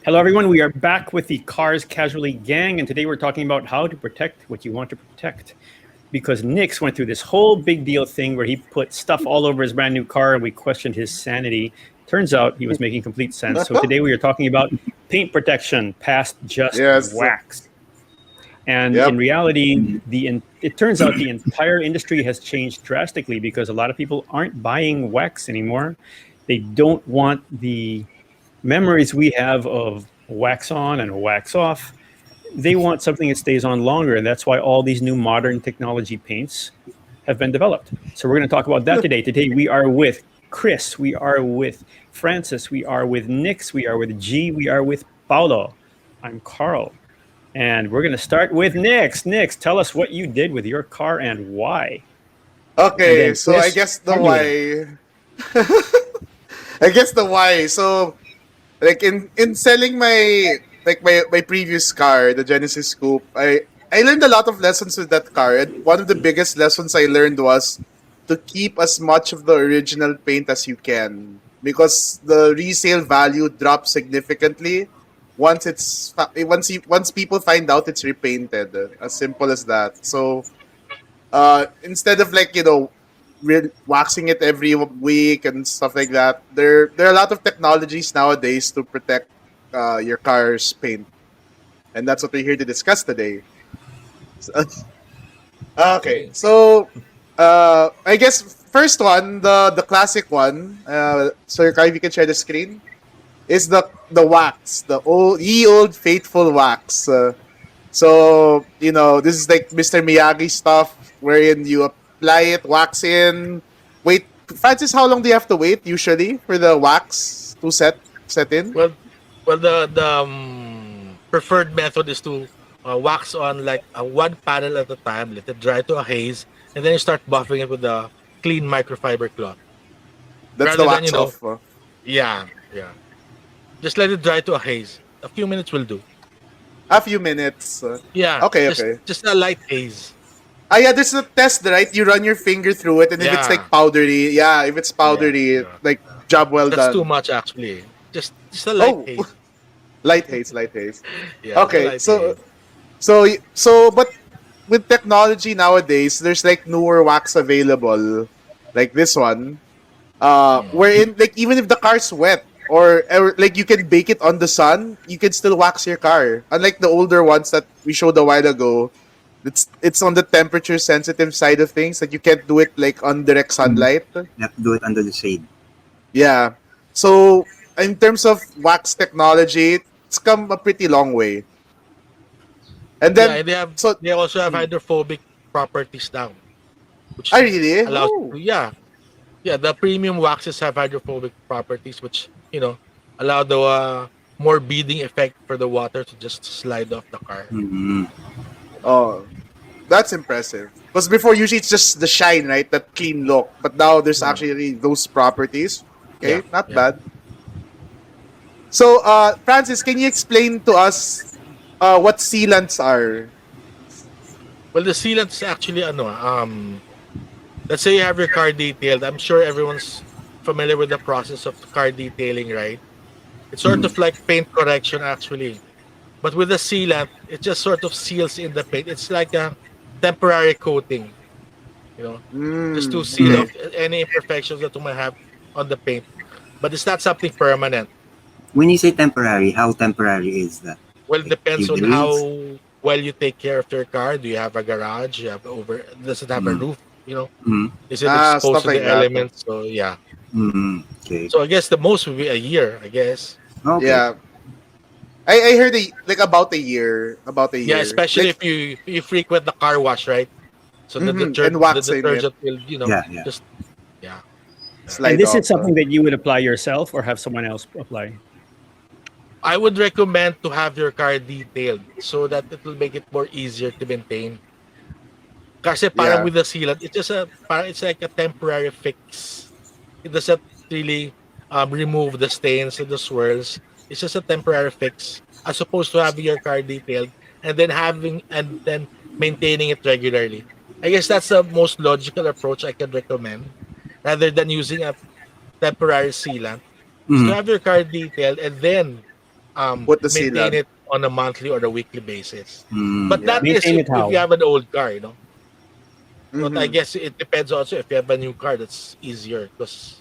Hello, everyone. We are back with the Cars Casually gang, and today we're talking about how to protect what you want to protect. Because Nix went through this whole big deal thing where he put stuff all over his brand new car, and we questioned his sanity. Turns out he was making complete sense. So today we are talking about paint protection past just Yes. wax. And in Yep. reality, it turns out the entire industry has changed drastically because a lot of people aren't buying wax anymore. They don't want the memories we have of wax on and wax off. They want something that stays on longer, and that's why all these new modern technology paints have been developed. So we're going to talk about that today. Today we are with Chris, we are with Francis, we are with Nix, we are with G, we are with Paulo. I'm Carl, and we're going to start with Nix. Nix, tell us what you did with your car and why. Okay, And then so I Chris, guess the argue with him. why. I guess the why. So like in selling my previous car, the Genesis Coupe, I learned a lot of lessons with that car, and one of the biggest lessons I learned was to keep as much of the original paint as you can, because the resale value drops significantly once people find out it's repainted. As simple as that. So instead of waxing it every week and stuff like that, there are a lot of technologies nowadays to protect your car's paint, and that's what we're here to discuss today. So, okay, Okay. so I guess first one, the classic one. Sir Kai, if you can share the screen, is the wax, the old faithful wax. So, this is like Mr. Miyagi stuff wherein you apply it, wax in. Wait, Francis, how long do you have to wait usually for the wax to set in? Well, the preferred method is to wax on like one panel at a time, let it dry to a haze, and then you start buffing it with a clean microfiber cloth. That's the Rather than wax off. yeah, just let it dry to a haze. A few minutes will do. A few minutes. Yeah, Okay, just okay. just a light haze. Ah, yeah, there's a test, right? You run your finger through it, and if it's Yeah, like powdery, yeah, if it's yeah, powdery, yeah. like, job well That's too done. much actually. Just a light Oh, haze. light haze, light haze. Yeah, just a Okay, light so haze. but with technology nowadays, there's like newer wax available, like this one. Wherein like even if the car's wet or like you can bake it on the sun, you can still wax your car. Unlike the older ones that we showed a while ago, it's on the temperature sensitive side of things that you can't do it like on direct Mm. sunlight. You have to do it under the shade. Yeah. So in terms of wax technology, it's come a pretty long way. And Yeah, then and so they also have hmm, hydrophobic properties now, which I really allows oh yeah, the premium waxes have hydrophobic properties, which allow the more beading effect for the water to just slide off the car. Mm-hmm. oh that's impressive. Because before usually it's just the shine, right? That clean look. But now there's Yeah, actually those properties. yeah, Okay, not yeah. bad. So Francis, can you explain to us what sealants are? Well, the sealants actually let's say you have your car detailed. I'm sure everyone's familiar with the process of car detailing, right? It's sort of like paint correction actually. But with the sealant, it just sort of seals in the paint. It's like a temporary coating, you know, just to seal Okay. off any imperfections that you might have on the paint. But it's not something permanent. When you say temporary, how temporary is that? Well, it Like few depends on days? how well you take care of your car. Do you have a garage? You have over? Does it have a Mm. roof? Mm. Is it exposed Stuff to the like that. elements? So yeah. Mm. Okay. So I guess the most would be a year. I guess. Okay. Yeah, I heard like about a Yeah, year, especially like if you frequent the car wash, right? So and the waxing it detergent will Yeah, yeah. just yeah. And slide this off. is something that you would apply yourself or have someone else apply. I would recommend to have your car detailed so that it will make it more easier to maintain. Kasi parang Yeah. with the sealant, it's like a temporary fix. It doesn't really remove the stains and the swirls. It's just a temporary fix as opposed to having your car detailed and then maintaining it regularly. I guess that's the most logical approach I can recommend rather than using a temporary sealant is to Mm. have your car detailed and then Put the maintain sealant. it on a monthly or a weekly basis. Mm. But Yeah. that is Maintain it if how? you have an old car, But I Mhm. guess it depends also if you have a new car. That's easier because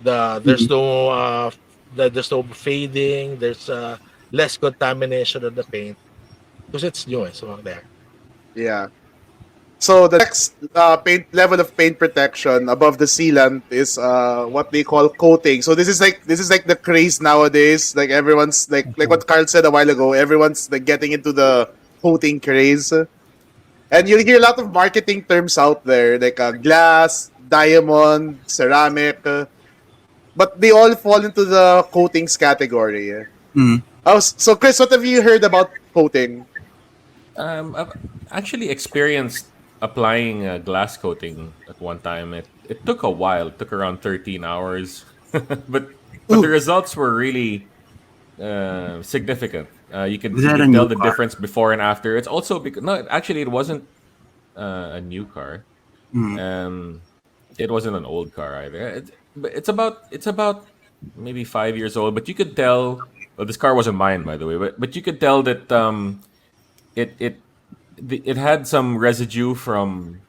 there's Mhm. no there's no fading. There's less contamination of the paint because it's new. So there. Yeah. So the next paint level of paint protection above the sealant is what they call coating. So this is like the craze nowadays. Like everyone's like what Carl said a while ago. Everyone's like getting into the coating craze, and you'll hear a lot of marketing terms out there like glass, diamond, ceramic, but they all fall into the coatings category. Mm. Oh, so Chris, what have you heard about coating? I've actually experienced applying glass coating at one time. It took a while. It took around 13 hours, but the Ooh, results were really significant. Was You that a could tell new the car? difference before and after. It's also because no, actually, it wasn't a new car. Mm. Um, it wasn't an old car either. But it's about maybe 5 years old. But you could tell. Well, this car wasn't mine, by the way. But you could tell that it it it had some residue from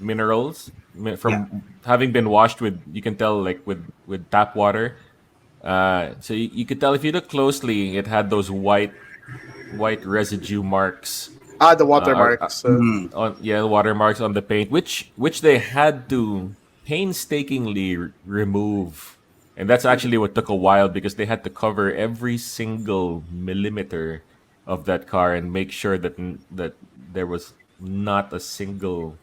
minerals Yeah. from having been washed with, you can tell, like with tap water. So you could tell if you look closely, it had those white residue marks, the or watermarks. Mm. on yeah, watermarks on the paint, which they had to painstakingly remove. And that's actually what took a while, because they had to cover every single millimeter of that car and make sure that there was not a single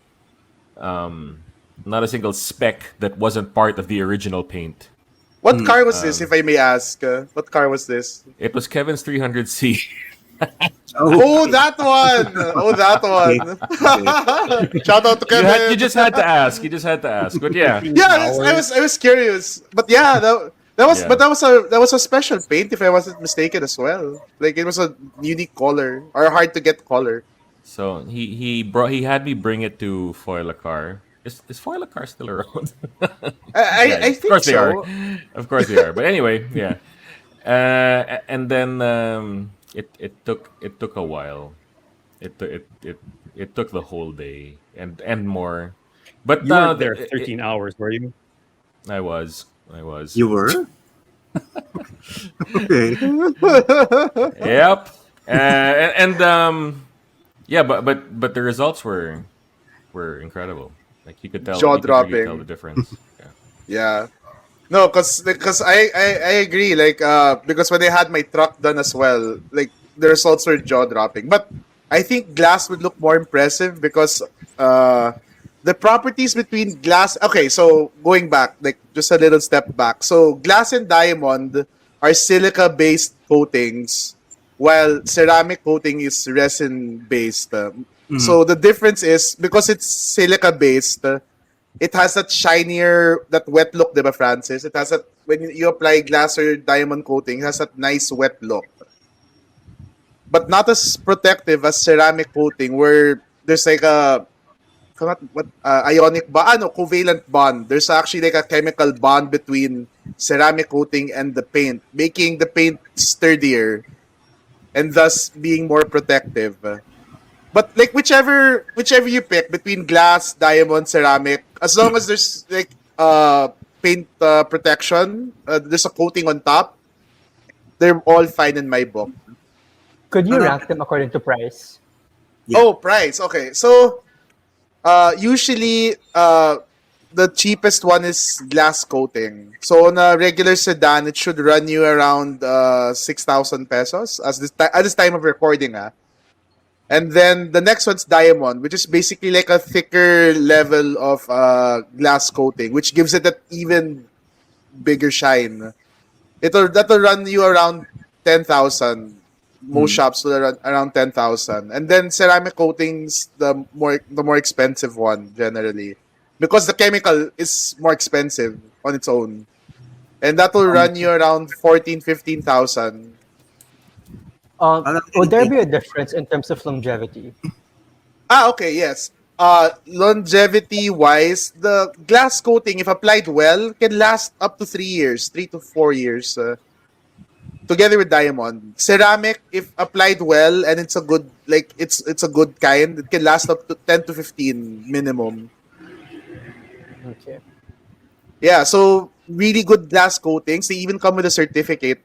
speck that wasn't part of the original paint. What Mm. car was this, if I may ask? What car was this? It was Kevin's 300C. Oh, Oh, that one! Oh, that okay. one! Okay. Shout out to You Kevin. just had to ask. You just had to ask. But yeah, 13 Yeah, hours. I was curious, but yeah, yeah. that was a special paint, if I wasn't mistaken as well. Like it was a unique color or hard to get color. So he had me bring it to Foilacar. Is Foilacar still around? Yeah, I of think course they are. so. Of course they are. But anyway, yeah. And then it took a while. It took the whole day and more. But You weren't there 13 hours, were you? I was. You were? Okay. Yep. Yeah, but the results were incredible. Like Jaw you could really tell the dropping. difference. Yeah. Yeah. No, cause I agree. Like because when I had my truck done as well, like the results were jaw dropping. But I think glass would look more impressive because the properties between glass. Okay, so going back, like just a little step back. So glass and diamond are silica based coatings, while ceramic coating is resin based. Mm. So the difference is because it's silica based, it has that shinier, that wet look, diba, Francis? It has that, when you apply glass or diamond coating, it has that nice wet look. But not as protective as ceramic coating, where there's like a, what, ionic bond, covalent bond. There's actually like a chemical bond between ceramic coating and the paint, making the paint sturdier and thus being more protective. But like whichever you pick between glass, diamond, ceramic, as long as there's like paint protection, there's a coating on top, they're all fine in my book. Could you Uh, rank them according to price? Yeah. Oh, price. Okay. So usually the cheapest one is glass coating. So on a regular sedan, it should run you around 6,000 pesos at this time of recording. And then the next one's diamond, which is basically like a thicker level of glass coating, which gives it an even bigger shine. That'll run you around 10,000. Most Mm. shops will run around 10,000. And then ceramic coatings, the more expensive one generally, because the chemical is more expensive on its own, and that will run you around 14, 15,000. How long did Would it there take? be a difference in terms of longevity? Okay, yes. Longevity wise, the glass coating, if applied well, can last up to 3 years, 3 to 4 years. together with diamond. Ceramic, if applied well and it's a good it's a good kind, it can last up to 10 to 15 minimum. Okay. Yeah, so really good glass coatings. They even come with a certificate.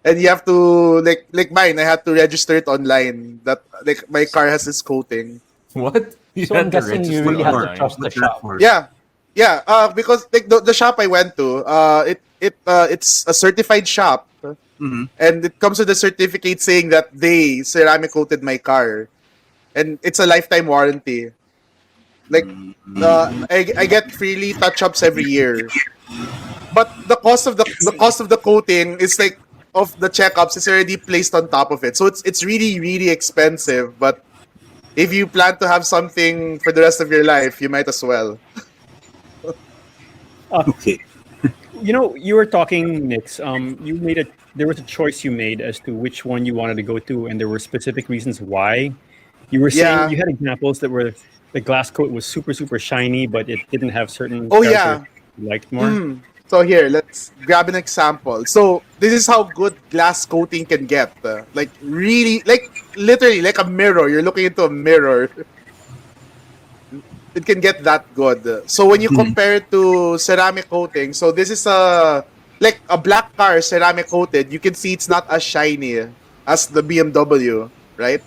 And you have to like mine, I had to register it online that like my car has this coating. What? You So I'm had to guessing you register really have to online. trust the What's that shop. for? Yeah. Yeah, because like the shop I went to, it's a certified shop, Mhm. and it comes with a certificate saying that they ceramic coated my car, and it's a lifetime warranty. Like, I get freely touch ups every year, but the cost of the coating is like of the checkups is already placed on top of it, so it's really really expensive. But if you plan to have something for the rest of your life, you might as well. Okay. You know, you were talking, Nix. You made a there was a choice you made as to which one you wanted to go to, and there were specific reasons why. You were saying Yeah. you had examples that were the glass coat was super super shiny, but it didn't have certain Oh yeah. characteristics you liked more. So here, let's grab an example. So this is how good glass coating can get. Like really, like literally, like a mirror. You're looking into a mirror. It can get that good. So when you compare it to ceramic coating, so this is a like a black car ceramic coated. You can see it's not as shiny as the BMW, right?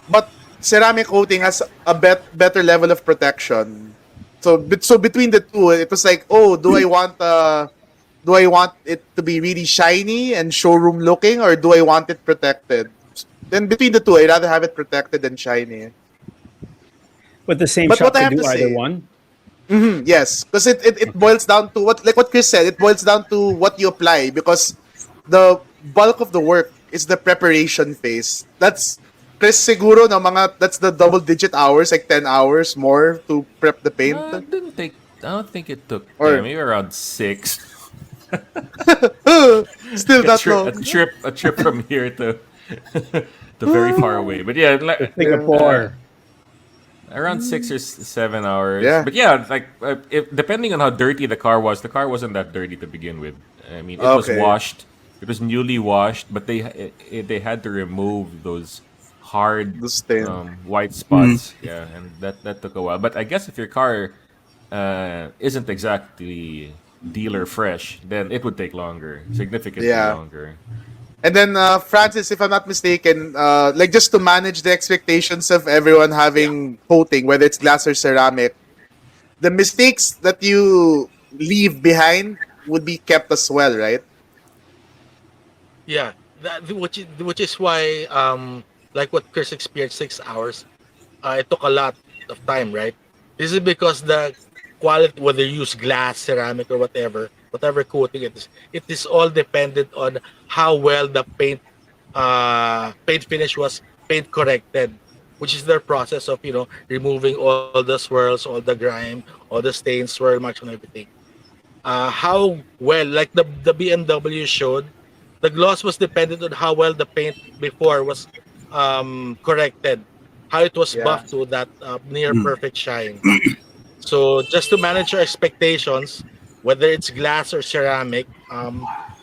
But ceramic coating has a better level of protection. So between the two, it was like, oh, do I want it to be really shiny and showroom looking, or do I want it protected? Then between the two, I'd rather have it protected than shiny. But the same But what shop I could have do to either say, one. yes, because it boils down to what Chris said. It boils down to what you apply, because the bulk of the work is the preparation phase. That's Chris siguro na mga that's the double digit hours, like 10 hours more to prep the paint. It didn't take. I don't think it took. Yeah, Or maybe around 6. still that long. A trip from here to to very far away. But yeah, To uh, Singapore. around 6 or 7 hours. Yeah. But yeah, like if, depending on how dirty the car wasn't that dirty to begin with. I mean, it was Okay. washed. It was newly washed, but they had to remove those hard The stain. white spots. Yeah, and that took a while. But I guess if your car isn't exactly dealer fresh, then it would take longer, significantly Yeah. longer. And then Francis, if I'm not mistaken, like just to manage the expectations of everyone having coating, whether it's glass or ceramic, the mistakes that you leave behind would be kept as well, right? Yeah, which is why like what Chris experienced 6 hours, it took a lot of time, right? This is because the quality, whether you use glass, ceramic, or whatever coating it is all dependent on how well the paint finish was paint corrected, which is their process of removing all the swirls, all the grime, all the stains, swirl marks, and everything. How well, like the BMW showed, the gloss was dependent on how well the paint before was corrected, how it was Yeah. buffed to that near perfect shine. So just to manage your expectations, whether it's glass or ceramic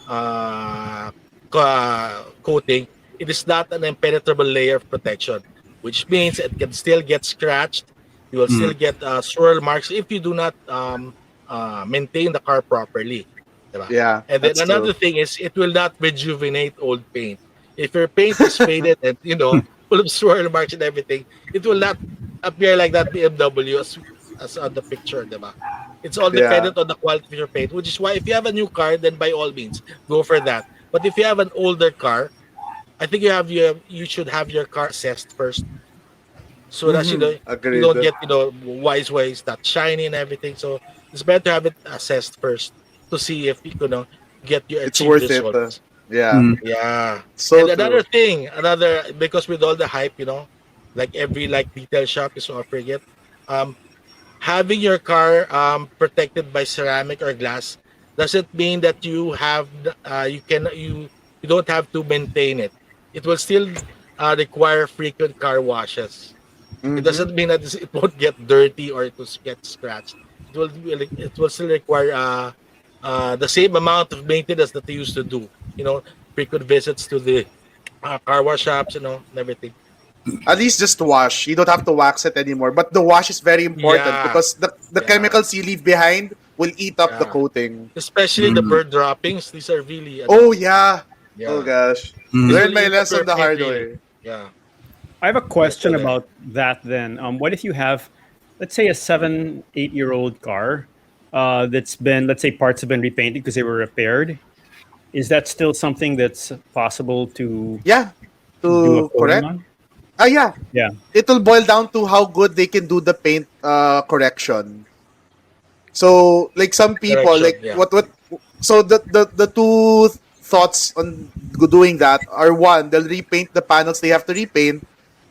uh, coating, it is not an impenetrable layer of protection, which means it can still get scratched. You will still get swirl marks if you do not maintain the car properly. Diba? Yeah, And then that's another true. thing is it will not rejuvenate old paint. If your paint is faded and full of swirl marks and everything, it will not appear like that BMW as on the picture, diba? It's all Yeah. dependent on the quality of your paint, which is why if you have a new car, then by all means go for that. But if you have an older car, I think you should have your car assessed first, so that you Agreed. don't get wise ways that shiny and everything. So it's better to have it assessed first to see if get you It's achieve worth it. results. Yeah. Yeah. So And another true. thing, because with all the hype, like every detail shop is offering it. Um, Having your car protected by ceramic or glass doesn't mean that you don't have to maintain it. It will still require frequent car washes. It Mm-hmm. doesn't mean that it won't get dirty or it will get scratched. It will still require the same amount of maintenance that they used to do. Frequent visits to the car wash shops, and everything. At least just wash. You don't have to wax it anymore. But the wash is very important Yeah, because the yeah, chemicals you leave behind will eat up the yeah. coating. Especially the bird droppings. These are really, Oh yeah. Oh yeah. gosh. Mm. This Learn will my eat up lesson your the paint hard really. way. Yeah. I have a question there. about that then. What if you have, let's say, a 7, 8 year old car that's been, let's say, parts have been repainted because they were repaired? Is that still something that's possible to Yeah. do a To coating correct. on? Yeah. Yeah. It'll boil down to how good they can do the paint correction. So like some people Correction. like Yeah. what so the two thoughts on doing that are, one, they'll repaint the panels they have to repaint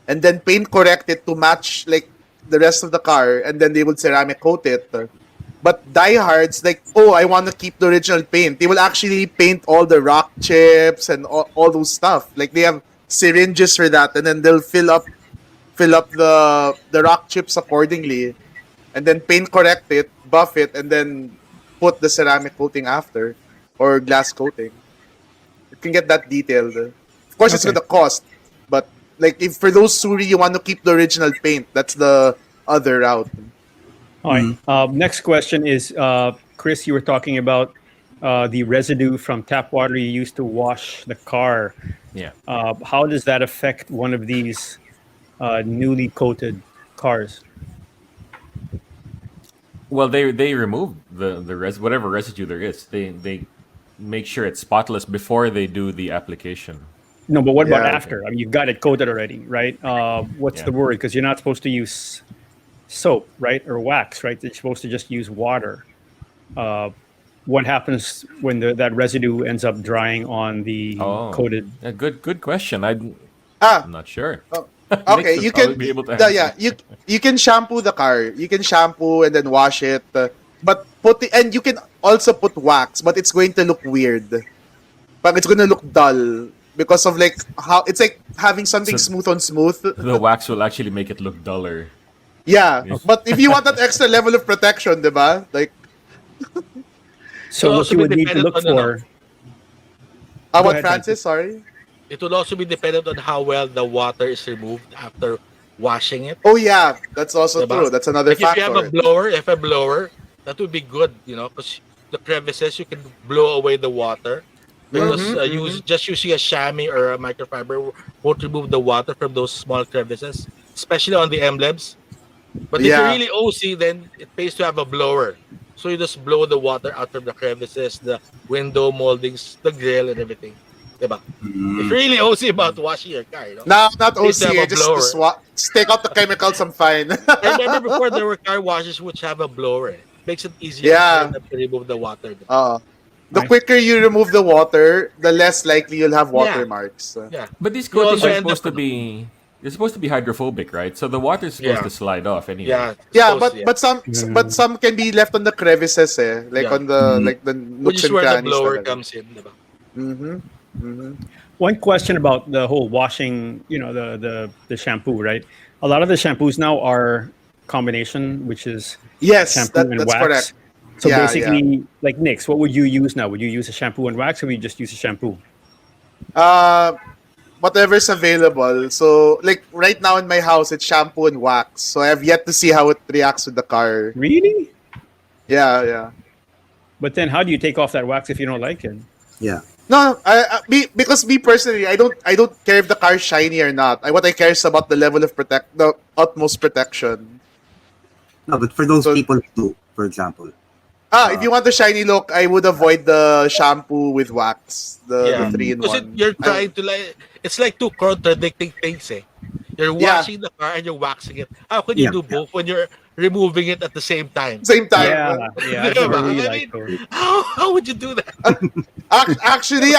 and then paint correct it to match like the rest of the car, and then they will ceramic coat it. But diehards, like, oh, I want to keep the original paint. They will actually paint all the rock chips and all those stuff. Like they have syringes for that, and then they'll fill up the rock chips accordingly, and then paint correct it, buff it, and then put the ceramic coating after, or glass coating. It can get that detailed. Of course, it's Okay. gonna cost, but like if for those suri you want to keep the original paint, that's the other route. All right. Next question is, Chris, you were talking about the residue from tap water you used to wash the car. Yeah. How does that affect one of these newly coated cars? Well, they remove whatever residue there is. They make sure it's spotless before they do the application. No, but what about Yeah. after? I mean, you've got it coated already, right? What's Yeah. the worry? Because you're not supposed to use soap, right, or wax, right? You're supposed to just use water. What happens when that residue ends up drying on the Oh, coated? yeah, good question. I'm Ah, not sure. oh, Nick okay. should You probably can, be able to answer. yeah, you can shampoo the car. You can shampoo and then wash it. But and you can also put wax, but it's going to look weird. But it's going to look dull because of like how it's like having something So- smooth on smooth. The wax will actually make it look duller. Yeah, Yes. but if you want that extra level of protection, diba? Like, So what also you be would need to dependent look on, ano, for? what, Go ahead, Francis? Sorry. It will also be dependent on how well the water is removed after washing it. Oh yeah, that's also Diba? true. That's another Like if you have factor. a blower, that would be good, because the crevices you can blow away the water. Because using a chamois or a microfiber won't remove the water from those small crevices, especially on the emblems. But if you're Yeah. really OC, then it pays to have a blower. So you just blow the water out from the crevices, the window moldings, the grill, and everything. Diba? If you're really OC about washing your car, No, not Please have OC. a Just take out the chemicals. I'm fine. I remember before there were car washes which have a blower. Makes it easier Yeah. for them to remove the water. The Nice. quicker you remove the water, the less likely you'll have watermarks. Yeah. But these You coatings also are end up supposed to be they're supposed to be hydrophobic, right? So the water's supposed Yeah. to slide off anyway. Yeah. Yeah, supposed- but some can be left on the crevices, like Yeah. on the like the Which nooks is and where the crannies. blower talaga. comes in. Diba? One question about the whole washing, the shampoo, right? A lot of the shampoos now are combination, which is Yes, shampoo and that's wax. correct. So Yeah, basically, like Nix, what would you use now? Would you use a shampoo and wax, or would you just use a shampoo? Whatever's available. So like right now in my house, it's shampoo and wax. So I have yet to see how it reacts with the car. Really? Yeah. But then, how do you take off that wax if you don't like it? Yeah. No, because me personally, I don't care if the car is shiny or not. What I care is about the level of the utmost protection. No, but for those So- people who do, for example. If you want the shiny look, I would avoid the shampoo with wax, the 3-in-1. Because you're trying to it's like two contradicting things. You're Yeah. washing the car and you're waxing it. How can you Yeah, do both when you're removing it at the same time? Same time. Yeah, I've never really liked those. How would you do that? Actually,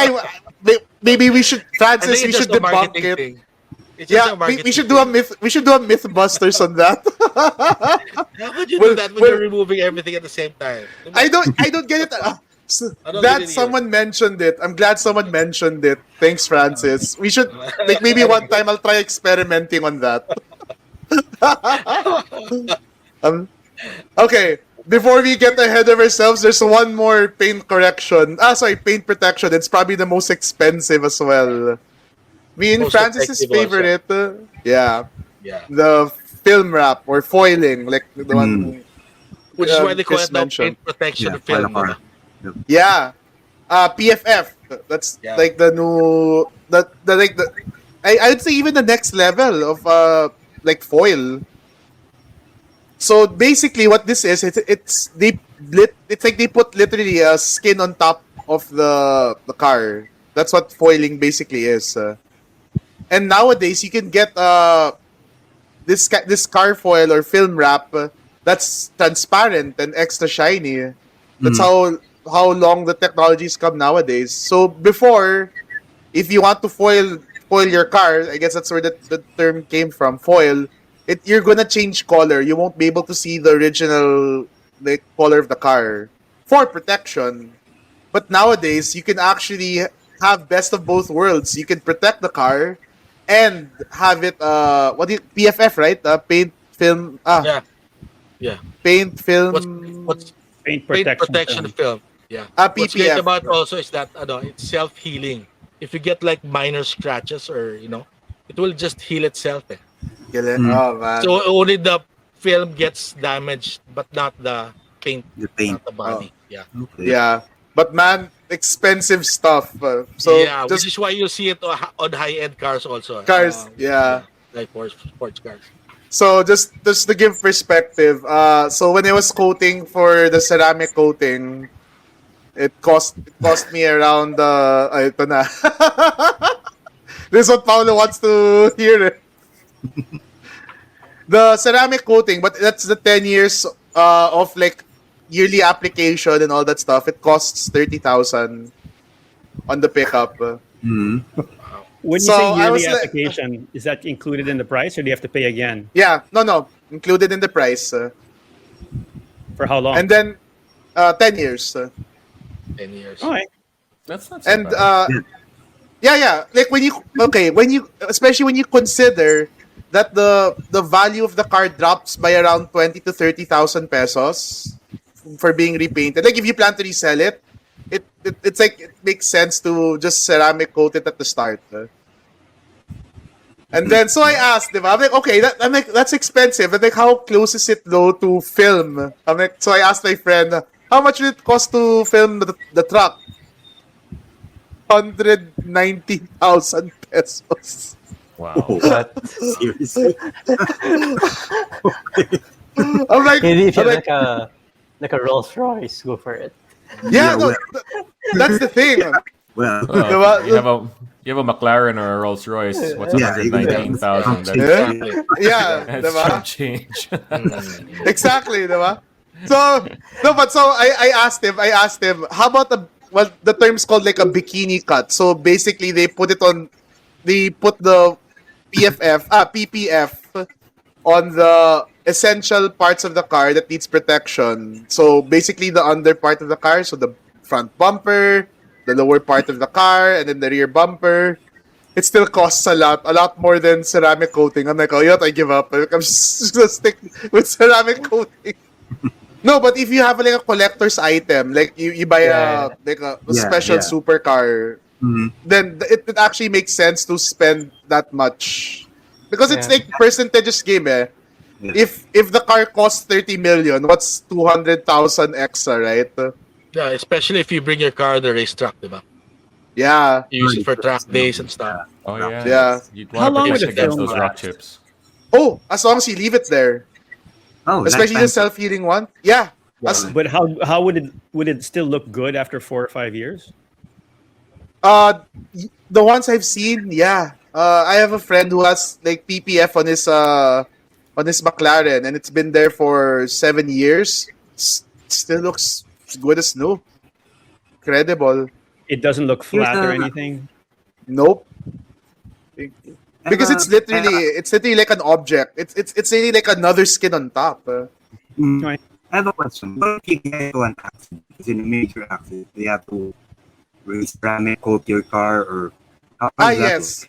maybe we should, I Francis. think We it's should just a debunk marketing it. thing. It's just Yeah, a marketing we should do a thing. myth. We should do a MythBusters on that. How would you Well- do that when well- you're removing everything at the same time? I don't get it. I don't Glad get it someone mentioned it. I'm glad someone mentioned it. Thanks, Francis. We should like maybe one time I'll try experimenting on that. Okay. before we get ahead of ourselves, there's one more paint correction. Paint protection. It's probably the most expensive as well. Me and Most Francis's effective also. favorite, yeah, Yeah. the film wrap or foiling, like the one Which is why they call Chris it now mentioned. paint protection Yeah, film. fall apart. diba? Yeah, PFF. That's Yeah. like the new I'd say even the next level of like foil. So basically, what this is, it's like they put literally a skin on top of the car. That's what foiling basically is. And nowadays, you can get this car foil or film wrap that's transparent and extra shiny. That's how long the technologies come nowadays. So before, if you want to foil your car, I guess that's where the term came from. Foil. You're gonna change color. You won't be able to see the original color of the car for protection. But nowadays, you can actually have best of both worlds. You can protect the car and have it PFF, right? Paint film Yeah. Yeah. paint film What's Paint paint protection. protection film? Yeah. What's PPF. great about also is that it's self-healing. If you get like minor scratches or it will just heal itself. Eh. Oh man. So only the film gets damaged, but not the paint, The paint. not the body. Yeah. Okay. Yeah. But man, expensive stuff. So yeah, just which is why you see it on high-end cars also. Cars, yeah. Like for sports cars. So just to give perspective, so when I was coating for the ceramic coating, it cost me around ito na. This is what Paolo wants to hear. The ceramic coating, but that's the 10 years of like yearly application and all that stuff. It costs 30,000 on the pickup. Mm. When you So, say I yearly was like- application, is that included in the price, or do you have to pay again? Yeah, no, included in the price. For how long? And then 10 years. 10 years. All right. That's not so And bad. yeah, like when you especially when you consider that the value of the car drops by around 20 to 30,000 pesos for being repainted. Like if you plan to resell it, it's like it makes sense to just ceramic coat it at the start. And then so I asked them, I'm like, okay, that's expensive. And like, how close is it though to film? I'm like, so I asked my friend, how much would it cost to film the truck? 190,000 pesos. Wow. But Seriously? I'm like, if you I'm have like a Rolls Royce, go for it. yeah, Yeah, no, that's the thing. Well, Well, you have a McLaren or a Rolls Royce. What's Yeah, 119,000? That's, Yeah. Exactly. Yeah, that's diba? chump change. Exactly, diba? So I asked him, how about the term's called like a bikini cut. So basically they put the PPF on the essential parts of the car that needs protection. So basically the under part of the car, so the front bumper, the lower part of the car, and then the rear bumper. It still costs a lot more than ceramic coating. I'm like, oh, you know what, I give up. I'm just gonna stick with ceramic coating. No, but if you have like a collector's item, like you buy Yeah. a special Yeah. supercar, mm, then it actually makes sense to spend that much. Because it's Yeah. like percentages game eh. yeah. If the car costs 30 million, what's 200,000 extra, right? Yeah, especially if you bring your car on the racetrack, diba? Yeah. You use it for track days and stuff. Oh yeah. Yeah. You'd How want long to would protect the against film those rock last? chips. Oh, as long as you leave it there. Oh, Especially the lifetime. self-healing one. Yeah. But how would it still look good after 4 or 5 years? The ones I've seen, yeah. I have a friend who has like PPF on his McLaren, and it's been there for 7 years. Still looks as good as new. Incredible. It doesn't look flat or Here's a- anything. Nope. Because And, it's literally like an object. It's really like another skin on top. Right. I have a question. What if you get into an accident? It's in a major accident. You have to ceramic coat your car, or how does that Yes.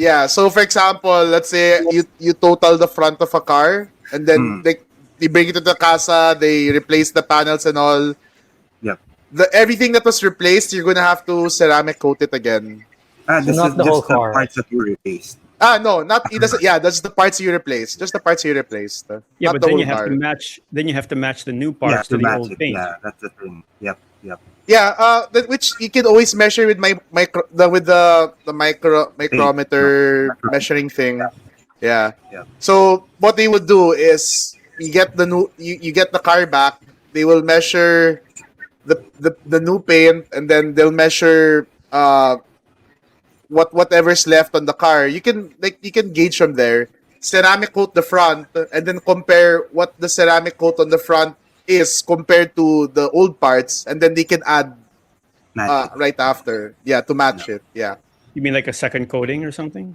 Yeah, so for example, let's say you total the front of a car, and then Hmm. like they bring it to the casa, they replace the panels and all. Yep. Everything that was replaced, you're gonna have to ceramic coat it again. This not is the whole just the car. parts that were replaced. No, not it doesn't. Yeah, that's the parts you replaced. Just the parts you replaced. Yeah, Not but the then whole you have car. to match. Then you have to match the new Yeah, parts to to the match old it. paint. Yeah, that's the thing. Yep. Yeah, which you can always measure with the micrometer Micro- measuring thing. Yeah. Yeah. So what they would do is you get the car back. They will measure the new paint, and then they'll measure whatever's left on the car. You can gauge from there. Ceramic coat the front, and then compare what the ceramic coat on the front is compared to the old parts, and then they can add Match it. right after. Yeah, to match it. Yeah. You mean like a second coating or something?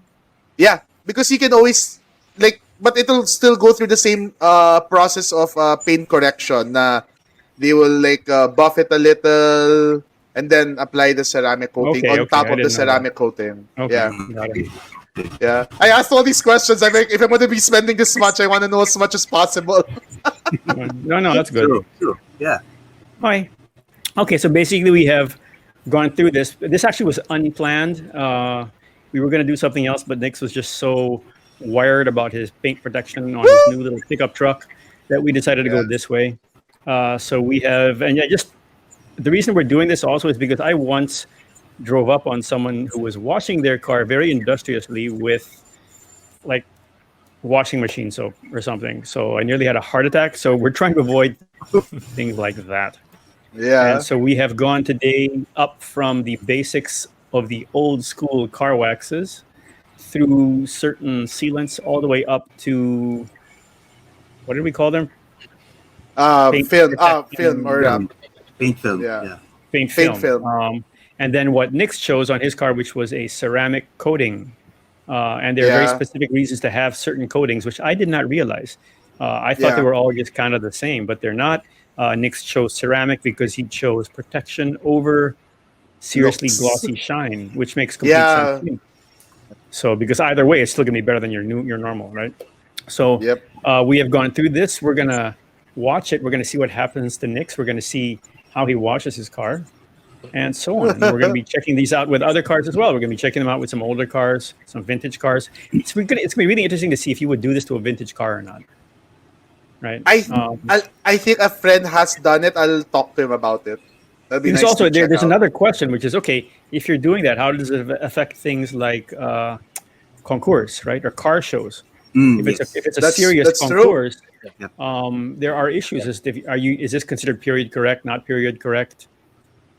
Yeah, because you can always but it'll still go through the same process of paint correction. They will buff it a little and then apply the ceramic coating Okay, on top I of the didn't know that. ceramic coating. Okay, Yeah, got it. yeah. I asked all these questions. I'm like, if I'm going to be spending this much, I want to know as much as possible. No, that's good. True. Yeah. Hi. Okay, so basically we have gone through this. This actually was unplanned. We were going to do something else, but Nix was just so wired about his paint protection on his new little pickup truck that we decided to go this way. So we have, and yeah, just the reason we're doing this also is because I once drove up on someone who was washing their car very industriously with like washing machine soap or something. So I nearly had a heart attack. So we're trying to avoid things like that. Yeah. And so we have gone today up from the basics of the old school car waxes through certain sealants all the way up to, what did we call them? Paint Film, protection, film or Paint film. Yeah. Yeah. paint paint film. film. And then what Nix chose on his car, which was a ceramic coating. And there are very Yeah. specific reasons to have certain coatings, which I did not realize. I thought they Yeah. were all just kind of the same, but they're not. Nix chose ceramic because he chose protection over seriously Looks. glossy shine, which makes complete Yeah. sense to me. So because either way, it's still gonna be better than your normal, right? So Yep. we have gone through this. We're gonna watch it. We're gonna see what happens to Nix. We're gonna see how he washes his car, and so on. And we're gonna be checking these out with other cars as well. We're gonna be checking them out with some older cars, some vintage cars. It's gonna be really interesting to see if you would do this to a vintage car or not. Right? I think a friend has done it. I'll talk to him about it. That'd be Because nice also to check there's out. another question, which is okay, if you're doing that, how does it affect things like concours, right, or car shows? If it's a That's- serious that's true. concours, Yep. there are issues. Is this considered period correct, not period correct?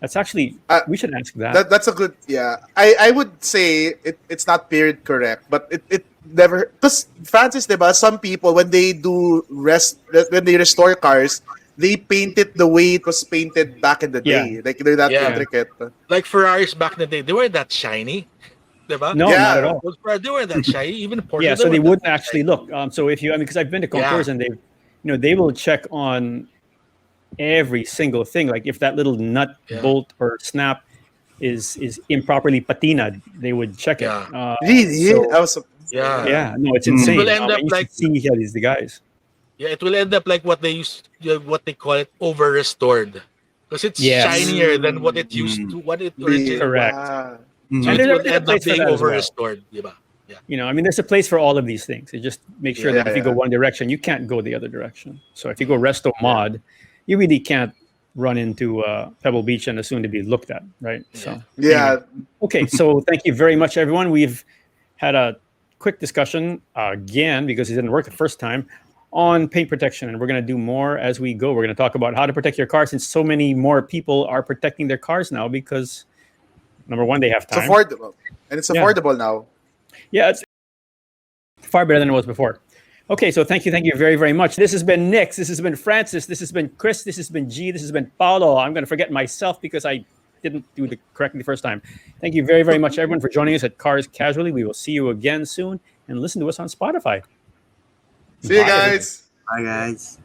That's actually we should ask that. That's a good, yeah. I would say it's not period correct, but it never, because Francis, diba, some people when they when they restore cars, they paint it the way it was painted back in the Yeah. day. Like they're that Yeah. intricate. Like Ferraris back in the day, they weren't that shiny. Diba? No, Yeah. not at all. Those Ferraris, they weren't that shiny. Even Porsche, Yeah, so they weren't that wouldn't actually look. So if you, because I've been to concours Yeah. and they will check on every single thing. Like if that little nut, Yeah. bolt, or snap is improperly patinaed, they would check it. Yeah. Really? So- I was, Yeah. yeah, no, it's insane. Will end up And you should like- see these the guys. Yeah, it will end up like what they call it, over restored, because it's Yes. shinier than what it used to, what it originally. Correct. So And it there's will a end place up for being that as over well. restored, diba? I mean, there's a place for all of these things. You just make sure that Yeah, if you go yeah. one direction, you can't go the other direction. So if you go resto mod, you really can't run into Pebble Beach and assume to be looked at, right? So yeah. anyway. Okay, so thank you very much, everyone. We've had a quick discussion again because it didn't work the first time on paint protection, and we're going to do more as we go. We're going to talk about how to protect your car, since so many more people are protecting their cars now because number one, they have It's time. affordable. And it's Yeah. affordable now. Yeah, it's far better than it was before. Okay, so thank you very, very much. This has been Nix. This has been Francis. This has been Chris. This has been G. This has been Paulo. I'm going to forget myself because I didn't do it correctly the first time. Thank you very, very much, everyone, for joining us at Cars Casually. We will see you again soon, and listen to us on Spotify. See you Bye, guys. Bye, guys.